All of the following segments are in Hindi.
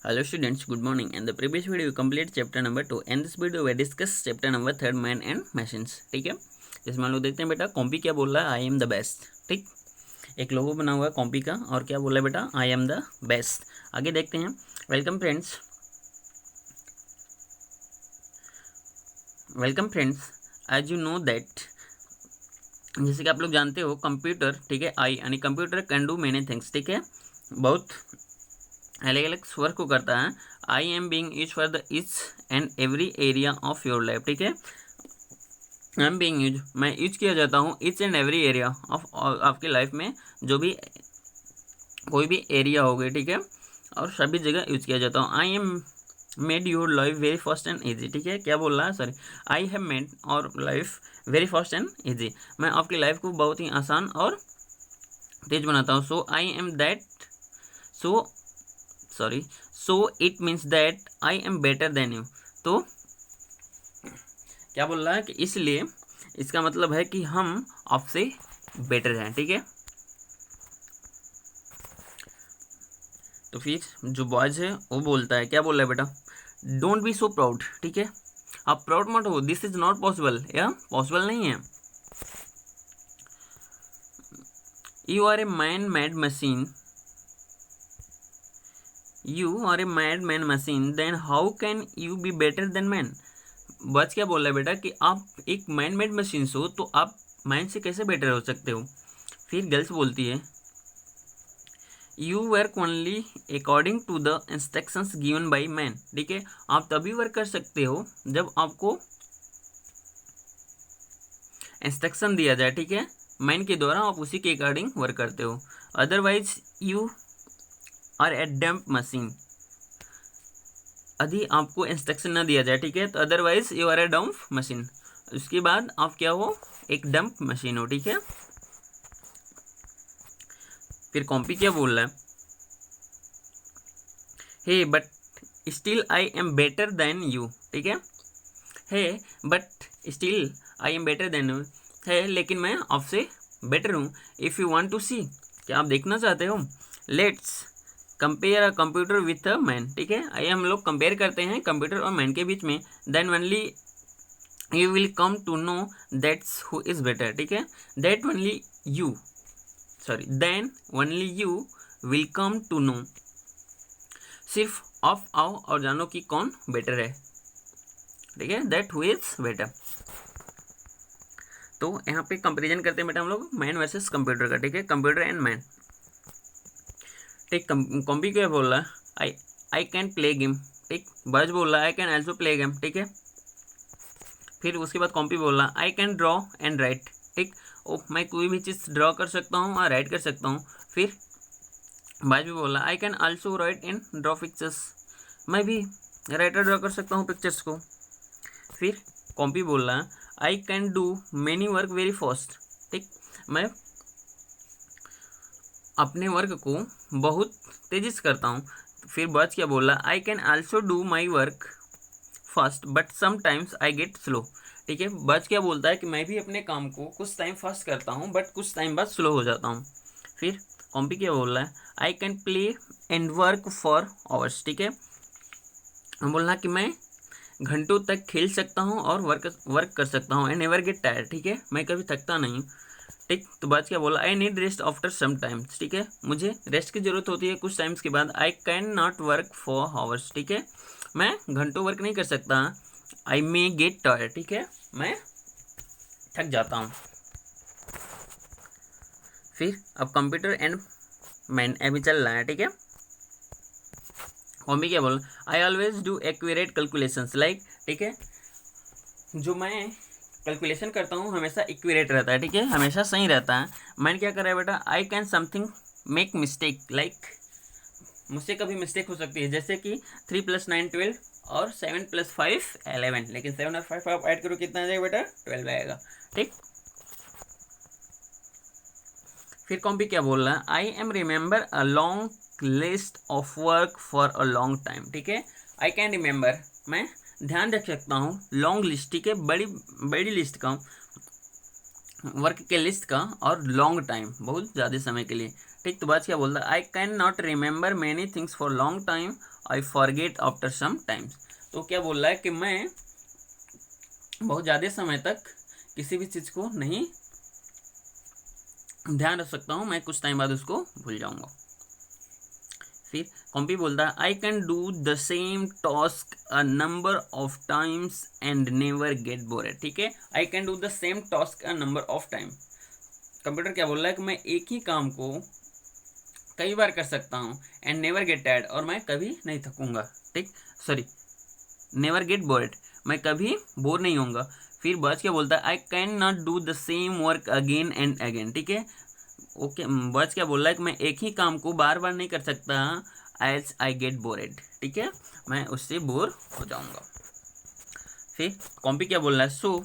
Hello students, good morning. In the previous video we complete chapter number 2. In this video we discuss chapter number 3 man and machines. ठीक है, इसमें हम लोग देखते हैं बेटा कॉम्पी क्या बोल रहा है, आई एम द बेस्ट। ठीक, एक लोगो बना हुआ है कॉम्पी का और क्या बोल रहा है बेटा, आई एम द बेस्ट। आगे देखते हैं। Welcome friends, as you know that, जैसे कि आप लोग जानते हो कंप्यूटर, ठीक है, आई यानी computer can do many things. ठीक है, बहुत अलग अलग वर्क को करता है। I am being use for the each and every area of your life. ठीक है, आई एम बीइंग यूज, मैं यूज किया जाता हूँ each and every area of आपकी लाइफ में, जो भी कोई भी एरिया हो गई, ठीक है, और सभी जगह यूज किया जाता हूँ। I am made your life very fast and easy. ठीक है, क्या बोल रहा है, सॉरी, आई हैव मेड और life very fast and easy, मैं आपकी लाइफ को बहुत ही आसान और तेज बनाता हूँ। So I am that, so it means that I am better than you. तो क्या बोल रहा है कि इसलिए इसका मतलब है कि हम आपसे बेटर हैं। ठीक है, तो फिर जो बॉयज है वो बोलता है, क्या बोल रहा है बेटा, डोंट बी सो प्राउड। ठीक है, आप प्राउड मत हो, दिस इज नॉट पॉसिबल, यह पॉसिबल नहीं है। You are a man made machine, you are a mad man machine, then how can you be better than man. बच क्या बोल रहा है बेटा कि आप एक मैन मेड मशीन हो तो आप मैन से कैसे बेटर हो सकते हो। फिर गर्ल्स बोलती है, you work only according to the instructions given by man. ठीक है, आप तभी वर्क कर सकते हो जब आपको इंस्ट्रक्शन दिया जाए। ठीक है, मैन के द्वारा आप उसी के अकॉर्डिंग वर्क करते हो, otherwise you are a dumb machine. यदि आपको इंस्ट्रक्शन ना दिया जाए, ठीक है, तो otherwise you are a dumb machine, उसके बाद आप क्या हो, एक डंप मशीन हो। ठीक है, फिर कॉम्पी क्या बोल रहा है, hey but still I am better than you. ठीक है, hey but still I am better than you है, लेकिन मैं आपसे बेटर हूँ। If you want to see, क्या आप देखना चाहते हो, let's compare a computer with a man. ठीक है, आइए हम लोग कंपेयर करते हैं कंप्यूटर और मैन के बीच में, then only you will come to know that's who is better. ठीक है, that only you, sorry, then only you will come to know, सिर्फ ऑफ आओ और जानो कि कौन बेटर है। ठीक है, दैट हु इज बेटर। तो यहाँ पे कंपेरिजन करते हैं बेटा हम लोग मैन वर्सेस कंप्यूटर का। ठीक है, कंप्यूटर एंड मैन। ठीक, कॉम्पी क्या बोल रहा है, आई कैन प्ले गेम। ठीक, बज बोल रहा है I can also play game. ठीक है, फिर उसके बाद कॉम्पी बोल रहा है I can draw and right. ठीक, ओ मैं कोई भी चीज़ ड्रॉ कर सकता हूँ और राइट कर सकता हूँ। फिर बाज भी बोल रहा है I can also right and draw pictures, मैं भी राइट और ड्रॉ कर सकता हूँ पिक्चर्स को। फिर कॉम्पी बोल रहा है I can do many work very fast. ठीक, मैं अपने वर्क को बहुत तेजी से करता हूँ। फिर बच क्या बोल रहा है, I can also do my work fast but sometimes I get slow. ठीक है, बच क्या बोलता है कि मैं भी अपने काम को कुछ टाइम फास्ट करता हूँ बट कुछ टाइम बाद स्लो हो जाता हूँ। फिर कॉम्पी क्या बोल रहा है, I can play and work for hours. ठीक है, बोलना कि मैं घंटों तक खेल सकता हूँ और वर्क कर सकता हूँ, एंड नेवर गेट टायर्ड। ठीक है, मैं कभी थकता नहीं। ठीक, तो बात क्या बोला, I need rest after some times. ठीक है, मुझे रेस्ट की जरूरत होती है कुछ टाइम्स के बाद। आई can not work for hours. ठीक है, मैं घंटों वर्क नहीं कर सकता। आई मे गेट टायर्ड। ठीक है, मैं थक जाता हूँ। फिर अब कंप्यूटर एंड मैन अभी चल रहा है। ठीक है, मम्मी क्या बोल, I always do accurate calculations like. ठीक है, जो मैं कैलकुलेशन करता हूँ हमेशा एक्यूरेट रहता है। ठीक है, हमेशा सही रहता है। मैंने क्या करा है बेटा, I can something make mistake like, मुझसे कभी मिस्टेक हो सकती है, जैसे कि 3 + 9 12 और 7 + 5 11, लेकिन 7 और 5 आप ऐड करो कितना आ जाएगा बेटा, 12 आएगा। ठीक, फिर कॉम्पी क्या बोल रहा है, I am remember a long list of work for a long time. ठीक है, आई कैन रिमेंबर, मैं ध्यान रख सकता हूँ लॉन्ग लिस्ट, ठीक है, बड़ी बड़ी लिस्ट का, वर्क के लिस्ट का, और लॉन्ग टाइम, बहुत ज़्यादा समय के लिए। ठीक, तो बात क्या बोलता है, I can not remember many things for long time I forget after some times. तो क्या बोल रहा है कि मैं बहुत ज़्यादा समय तक किसी भी चीज़ को नहीं ध्यान रख सकता हूँ, मैं कुछ टाइम बाद उसको भूल जाऊँगा। फिर कॉम्पी बोलता है I can do the same task a number of times and never get bored. ठीक है, I can do the same task a number of time. Computer क्या बोल रहा है कि मैं एक ही काम को कई बार कर सकता हूँ, एंड नेवर गेट टायर्ड, और मैं कभी नहीं थकूंगा। ठीक, सॉरी, नेवर गेट बोर्ड, मैं कभी बोर नहीं होऊंगा। फिर बच क्या बोलता है I can not do the same work again and again. ठीक है, ओके, बच क्या बोल रहा है कि मैं एक ही काम को बार बार नहीं कर सकता, एज आई गेट बोरेड। ठीक है, मैं उससे बोर हो जाऊंगा। फिर कॉम्पी क्या बोल रहा है, सो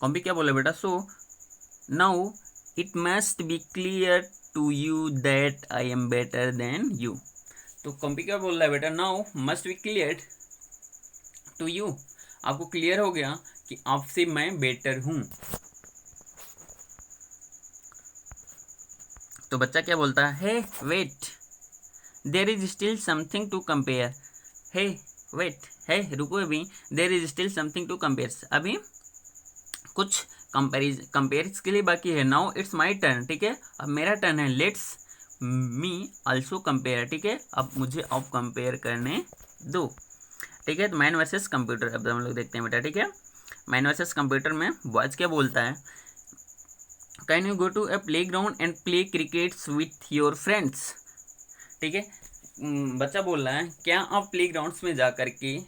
कॉम्पी क्या बोला बेटा, so now it must be clear to you that I am better than you. तो कॉम्पी क्या बोल रहा है बेटा, now must be clear to you, आपको क्लियर हो गया कि आपसे मैं बेटर हूं। तो बच्चा क्या बोलता है, hey wait there is still something to compare. Hey wait, है रुको, अभी there is still something to compare, अभी कुछ कंपेयर के लिए बाकी है। Now it's my turn. ठीक है, अब मेरा टर्न है, लेट्स मी ऑल्सो कंपेयर। ठीक है, अब मुझे अब कंपेयर करने दो। ठीक है, तो मैन वर्सेस कंप्यूटर अब हम लोग देखते हैं बेटा। ठीक है, मैन वर्सेस कंप्यूटर में बॉयज क्या बोलता है, can you go to a play ground and play crickets with your friends. ठीक है, बच्चा बोल रहा है क्या आप प्ले ग्राउंड्स में जा करके,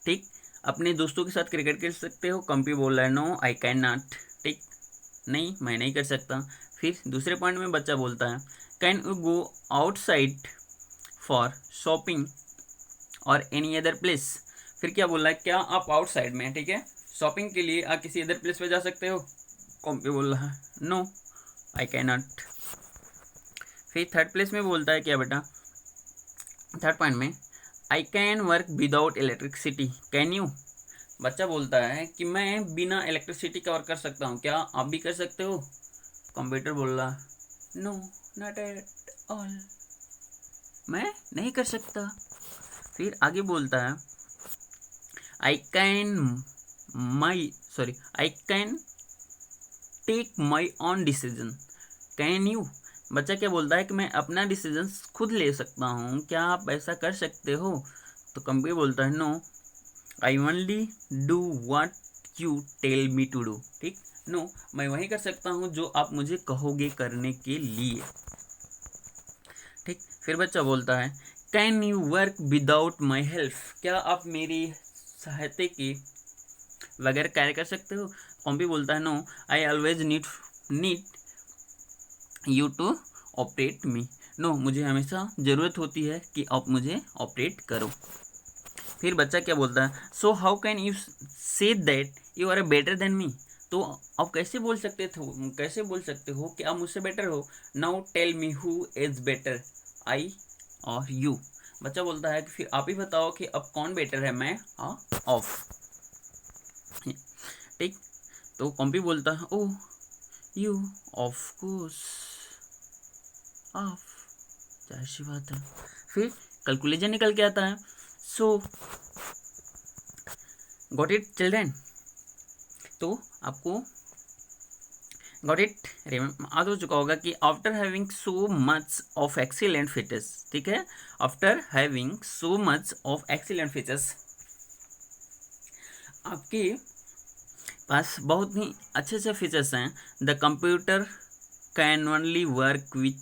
ठीक, अपने दोस्तों के साथ क्रिकेट खेल सकते हो। कंपी बोल रहा है नो आई कैन नॉट। ठीक, नहीं, मैं नहीं कर सकता। फिर दूसरे पॉइंट में बच्चा बोलता है can you go outside for shopping और एनी अदर प्लेस। फिर क्या बोल रहा है, क्या आप आउटसाइड में, ठीक है, शॉपिंग के लिए आप किसी अदर प्लेस पे जा सकते हो। कॉम्पी बोल रहा है नो आई कैन नॉट। फिर थर्ड प्लेस में बोलता है क्या बेटा, थर्ड पॉइंट में I can work without electricity, can you. बच्चा बोलता है कि मैं बिना इलेक्ट्रिसिटी का वर्क कर सकता हूँ, क्या आप भी कर सकते हो। कंप्यूटर बोल रहा नो नॉट एट ऑल, मैं नहीं कर सकता। फिर आगे बोलता है I can take my own decision, can you. बच्चा क्या बोलता है कि मैं अपना डिसीजन खुद ले सकता हूँ, क्या आप ऐसा कर सकते हो। तो कंप्यूटर बोलता है no I only do what you tell me to do. ठीक, नो, मैं वही कर सकता हूँ जो आप मुझे कहोगे करने के लिए। ठीक, फिर बच्चा बोलता है can you work without my help, क्या आप मेरी सहायता के वगैरह कार्य कर सकते हो। कॉम्पी बोलता है no I always need you to operate me, no, मुझे हमेशा ज़रूरत होती है कि आप मुझे ऑपरेट करो। फिर बच्चा क्या बोलता है, so how can you say that you are better than me. तो आप कैसे बोल सकते हो कि आप मुझसे बेटर हो। Now tell me who is better, I और यू। बच्चा बोलता है कि फिर आप ही बताओ कि अब कौन बेटर है, मैं ऑफ। ठीक, तो कॉम्पी बोलता है ओ यू, ऑफ कोर्स ऑफ, जाहिर सी बात है। फिर कैलकुलेशन निकल के आता है, सो गॉट इट चिल्ड्रेन। तो आपको गॉट इट याद हो चुका होगा कि after having so much of excellent features, ठीक है, after having so much of excellent features, आपके पास बहुत ही अच्छे से फीचर्स हैं। The computer can only work with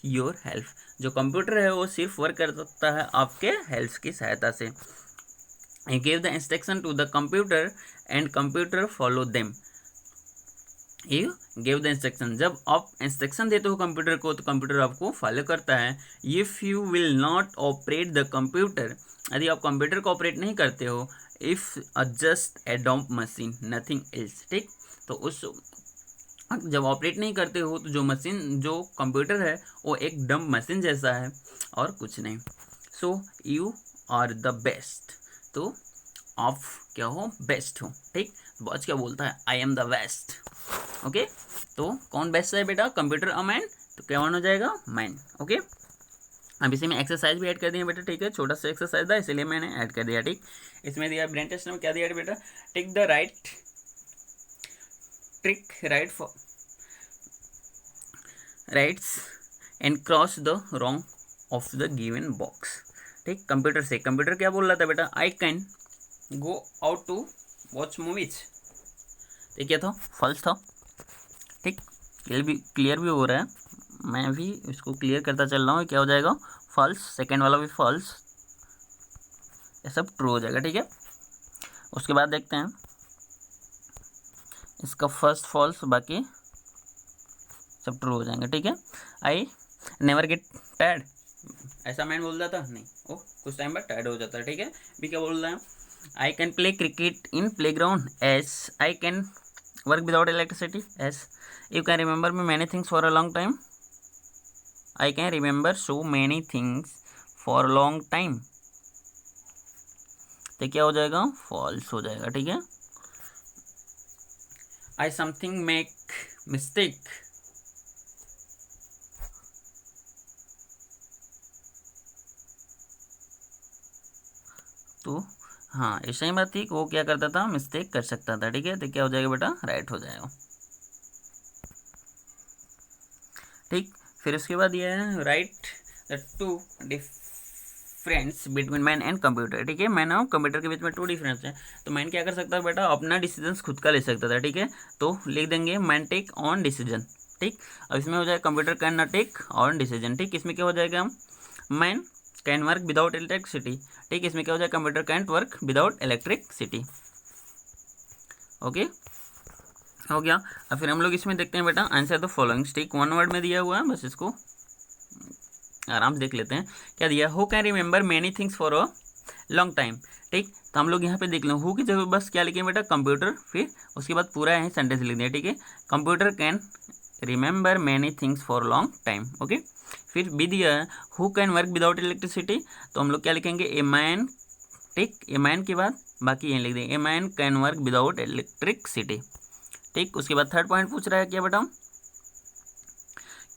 your help, जो कंप्यूटर है वो सिर्फ वर्क कर सकता है आपके हेल्प की सहायता से। You give the instruction to the computer and computer follow them. You give the instruction, जब आप इंस्ट्रक्शन देते हो कंप्यूटर को तो कंप्यूटर आपको फॉलो करता है। If you will not operate the computer, यदि आप कंप्यूटर को ऑपरेट नहीं करते हो, if just a dumb machine, nothing else। ठीक, तो उस जब ऑपरेट नहीं करते हो तो जो कंप्यूटर है वो एक डम्ब मशीन जैसा है और कुछ नहीं। So you are the best, तो आप क्या हो, बेस्ट हो। ठीक, बॉस क्या बोलता है, I am the best. Okay, तो कौन बेस्ट है बेटा, कंप्यूटर और मैन, तो क्या हो जाएगा, मैन। ओके, अब इसी में एक्सरसाइज भी ऐड कर दिए बेटा, ठीक है, छोटा सा एक्सरसाइज था इसलिए मैंने ऐड कर दिया, ठीक। इसमें दिया ब्रेन टेस्ट में क्या दिया बेटा, tick the right trick right for rights and cross the wrong of the given box, ठीक। कंप्यूटर से, कंप्यूटर क्या बोल रहा था बेटा, I can go out to watch movies, तो क्या था, फॉल्स था, ठीक। क्लियर भी हो रहा है, मैं भी इसको क्लियर करता चल रहा हूँ, क्या हो जाएगा, फॉल्स, सेकेंड वाला भी फॉल्स, ये सब ट्रू हो जाएगा, ठीक है। उसके बाद देखते हैं इसका फर्स्ट फॉल्स, बाकी सब ट्रू हो जाएंगे, ठीक है। आई नेवर गेट टायर्ड, ऐसा मैंने बोल रहा था नहीं, ओ कुछ टाइम बाद टायर्ड हो जाता है, ठीक है। भी क्या बोल रहा है, I can play cricket in play ground, S I can work without electricity, S U can remember me many things for a long time, I can remember so many things for long time, तो क्या हो जाएगा, फॉल्स हो जाएगा, ठीक है। आई समथिंग मेक मिस्टेक, तो हाँ ऐसा ही बात थी, वो क्या करता था, मिस्टेक कर सकता था, ठीक है, तो क्या हो जाएगा बेटा, राइट हो जाएगा, ठीक। फिर उसके बाद ये है right the two difference between man and computer, ठीक है। मैन और कंप्यूटर के बीच में 2 डिफरेंस है, तो मैन क्या कर सकता है बेटा, अपना डिसीजन खुद का ले सकता था, ठीक है, तो लिख देंगे मैन टेक ऑन डिसीजन, ठीक। अब इसमें हो जाएगा computer can not take on decision, ठीक। इसमें क्या हो जाएगा, man can work without electricity, ठीक। इसमें क्या हो जाएगा, computer can't work without electricity, okay, हो गया। अब फिर हम लोग इसमें देखते हैं बेटा, आंसर द फॉलोइंग्स, ठीक, 1 वर्ड में दिया हुआ है, बस इसको आराम से देख लेते हैं, क्या दिया, who can remember many things for a long time, ठीक। तो हम लोग यहाँ पे देख लें, हु की जगह बस क्या लिखे बेटा, कंप्यूटर, फिर उसके बाद पूरा यही सेंटेंस लिख दिया, ठीक है, computer can remember many things for long time, okay. फिर बी दिया है, who can work without electricity, तो हम लोग क्या लिखेंगे, ए मैन, ठीक, ए मैन के बाद बाकी यहीं लिख देंगे, a man can work without electricity, ठीक। उसके बाद थर्ड पॉइंट पूछ रहा है क्या बेटा,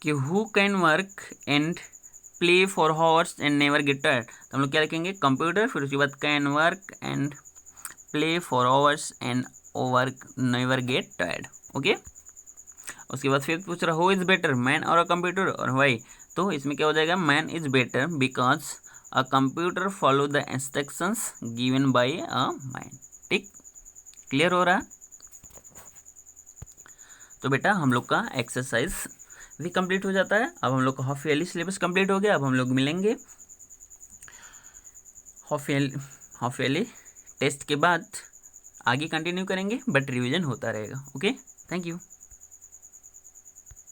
कि who can work and play for horse and never get tired, तो हम लोग क्या लिखेंगे, कंप्यूटर, फिर उसके बाद can work and play for horse and work never get tired, okay. उसके बाद फिर पूछ रहा, हु इज़ बेटर, मैन और अ कंप्यूटर, और वाई, तो इसमें क्या हो जाएगा, man is better because a computer follow the instructions given by a man, ठीक, क्लियर हो रहा है। तो बेटा हम लोग का एक्सरसाइज भी कंप्लीट हो जाता है, अब हम लोग का हाफ ईयरली सिलेबस कंप्लीट हो गया, अब हम लोग मिलेंगे हाफ ईयरली टेस्ट के बाद, आगे कंटिन्यू करेंगे, बट रिवीजन होता रहेगा, ओके, थैंक यू।